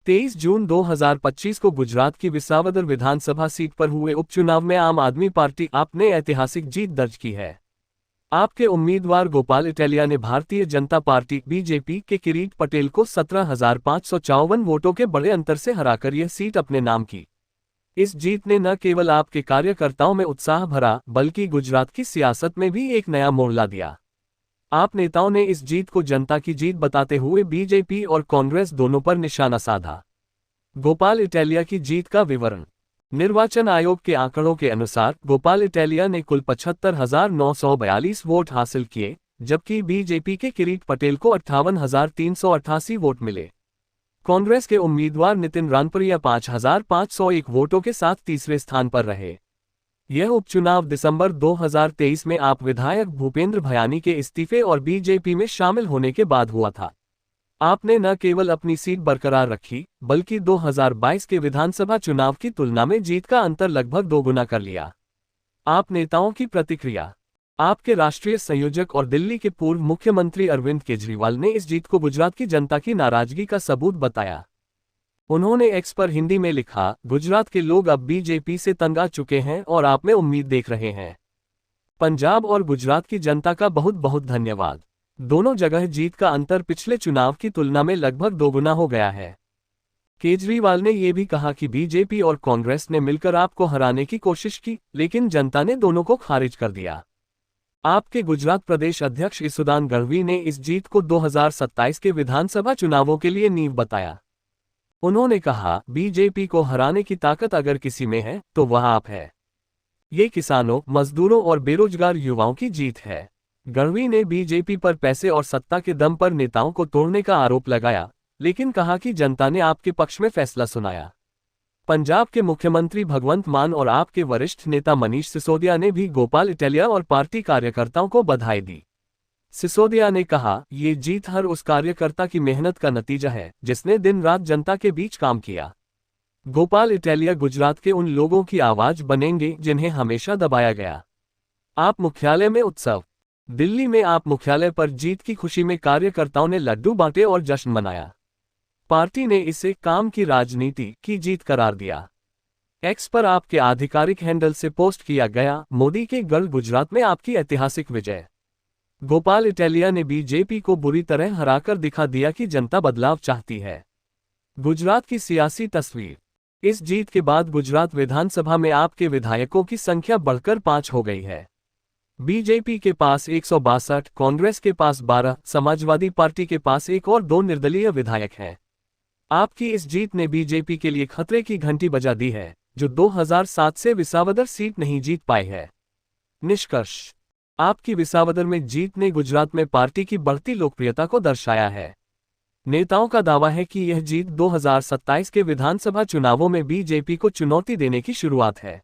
23 जून 2025 को गुजरात की विसावदर विधानसभा सीट पर हुए उपचुनाव में आम आदमी पार्टी आप ने ऐतिहासिक जीत दर्ज की है। आपके उम्मीदवार गोपाल इटालिया ने भारतीय जनता पार्टी बीजेपी के किरीट पटेल को 17,554 वोटों के बड़े अंतर से हराकर यह सीट अपने नाम की। इस जीत ने न केवल आपके कार्यकर्ताओं में उत्साह भरा, बल्कि गुजरात की सियासत में भी एक नया मोड़ ला दिया। आप नेताओं ने इस जीत को जनता की जीत बताते हुए बीजेपी और कांग्रेस दोनों पर निशाना साधा। गोपाल इटालिया की जीत का विवरण। निर्वाचन आयोग के आंकड़ों के अनुसार गोपाल इटालिया ने कुल 75,942 वोट हासिल किए, जबकि बीजेपी के किरीट पटेल को 58,388 वोट मिले। कांग्रेस के उम्मीदवार नितिन रानपरिया 5,501 वोटों के साथ तीसरे स्थान पर रहे। यह उपचुनाव दिसंबर 2023 में आप विधायक भूपेंद्र भयानी के इस्तीफे और बीजेपी में शामिल होने के बाद हुआ था। आपने न केवल अपनी सीट बरकरार रखी, बल्कि 2022 के विधानसभा चुनाव की तुलना में जीत का अंतर लगभग दोगुना कर लिया। आप नेताओं की प्रतिक्रिया। आपके राष्ट्रीय संयोजक और दिल्ली के पूर्व मुख्यमंत्री अरविंद केजरीवाल ने इस जीत को गुजरात की जनता की नाराजगी का सबूत बताया। उन्होंने एक्स पर हिंदी में लिखा, गुजरात के लोग अब बीजेपी से तंग आ चुके हैं और आप में उम्मीद देख रहे हैं। पंजाब और गुजरात की जनता का बहुत बहुत धन्यवाद। दोनों जगह जीत का अंतर पिछले चुनाव की तुलना में लगभग दोगुना हो गया है। केजरीवाल ने यह भी कहा कि बीजेपी और कांग्रेस ने मिलकर आपको हराने की कोशिश की, लेकिन जनता ने दोनों को खारिज कर दिया। आपके गुजरात प्रदेश अध्यक्ष ईसुदान गढ़वी ने इस जीत को 2027 के विधानसभा चुनावों के लिए नींव बताया। उन्होंने कहा, बीजेपी को हराने की ताकत अगर किसी में है तो वह आप है। ये किसानों, मजदूरों और बेरोजगार युवाओं की जीत है। गढ़वी ने बीजेपी पर पैसे और सत्ता के दम पर नेताओं को तोड़ने का आरोप लगाया, लेकिन कहा कि जनता ने आपके पक्ष में फैसला सुनाया। पंजाब के मुख्यमंत्री भगवंत मान और आपके वरिष्ठ नेता मनीष सिसोदिया ने भी गोपाल इटालिया और पार्टी कार्यकर्ताओं को बधाई दी। सिसोदिया ने कहा, ये जीत हर उस कार्यकर्ता की मेहनत का नतीजा है जिसने दिन रात जनता के बीच काम किया। गोपाल इटालिया गुजरात के उन लोगों की आवाज बनेंगे जिन्हें हमेशा दबाया गया। आप मुख्यालय में उत्सव। दिल्ली में आप मुख्यालय पर जीत की खुशी में कार्यकर्ताओं ने लड्डू बांटे और जश्न मनाया। पार्टी ने इसे काम की राजनीति की जीत करार दिया। एक्स पर आपके आधिकारिक हैंडल से पोस्ट किया गया, मोदी के गढ़ गुजरात में आपकी ऐतिहासिक विजय। गोपाल इटालिया ने बीजेपी को बुरी तरह हराकर दिखा दिया कि जनता बदलाव चाहती है। गुजरात की सियासी तस्वीर। इस जीत के बाद गुजरात विधानसभा में आपके विधायकों की संख्या बढ़कर 5 हो गई है। बीजेपी के पास 162, कांग्रेस के पास 12, समाजवादी पार्टी के पास 1 और 2 निर्दलीय विधायक हैं। आपकी इस जीत ने बीजेपी के लिए खतरे की घंटी बजा दी है, जो 2007 से विसावदर सीट नहीं जीत पाई है। निष्कर्ष। आपकी विसावदर में जीत ने गुजरात में पार्टी की बढ़ती लोकप्रियता को दर्शाया है। नेताओं का दावा है कि यह जीत 2027 के विधानसभा चुनावों में बीजेपी को चुनौती देने की शुरुआत है।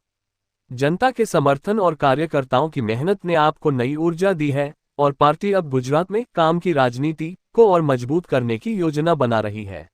जनता के समर्थन और कार्यकर्ताओं की मेहनत ने आपको नई ऊर्जा दी है और पार्टी अब गुजरात में काम की राजनीति को और मजबूत करने की योजना बना रही है।